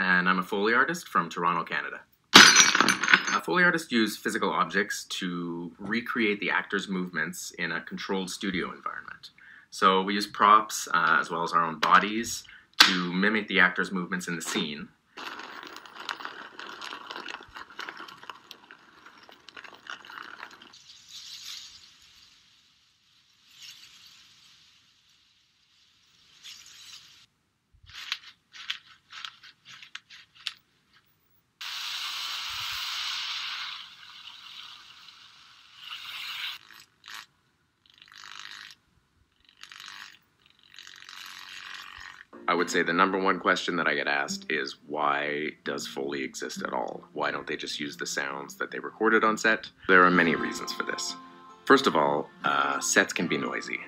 and I'm a Foley artist from Toronto, Canada. Foley artists use physical objects to recreate the actor's movements in a controlled studio environment. So we use props, as well as our own bodies, to mimic the actor's movements in the scene. I would say the number one question that I get asked is, why does Foley exist at all? Why don't they just use the sounds that they recorded on set? There are many reasons for this. First of all, sets can be noisy.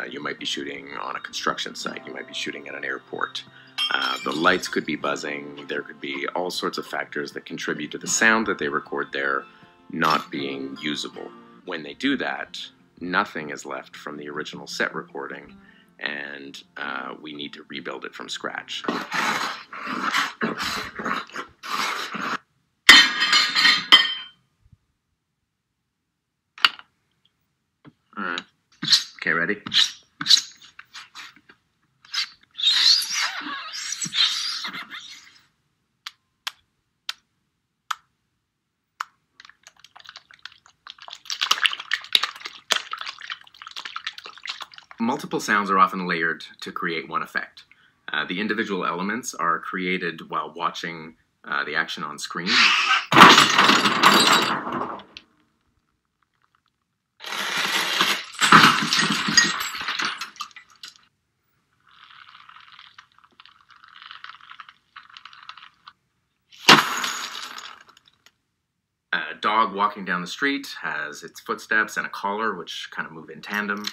You might be shooting on a construction site. You might be shooting at an airport. The lights could be buzzing. There could be all sorts of factors that contribute to the sound that they record there not being usable. When they do that, nothing is left from the original set recording, and we need to rebuild it from scratch. All right. Okay, ready? Multiple sounds are often layered to create one effect. The individual elements are created while watching the action on screen. A dog walking down the street has its footsteps and a collar, which kind of move in tandem.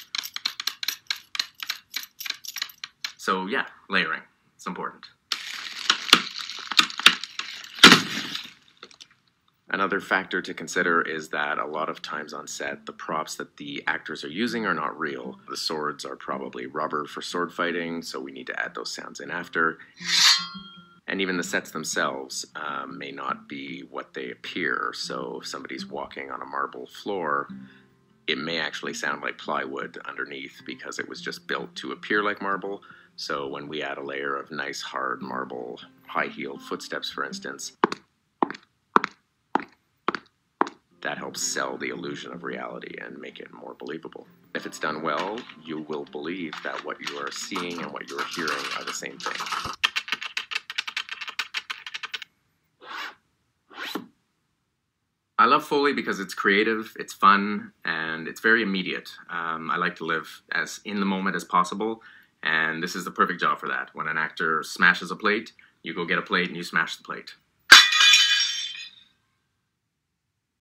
So yeah, layering, it's important. Another factor to consider is that a lot of times on set, the props that the actors are using are not real. The swords are probably rubber for sword fighting, so we need to add those sounds in after. And even the sets themselves may not be what they appear. So if somebody's walking on a marble floor, it may actually sound like plywood underneath because it was just built to appear like marble. So when we add a layer of nice hard marble, high-heeled footsteps, for instance, that helps sell the illusion of reality and make it more believable. If it's done well, you will believe that what you are seeing and what you are hearing are the same thing. I love Foley because it's creative, it's fun, and it's very immediate. I like to live as in the moment as possible, and this is the perfect job for that. When an actor smashes a plate, you go get a plate and you smash the plate.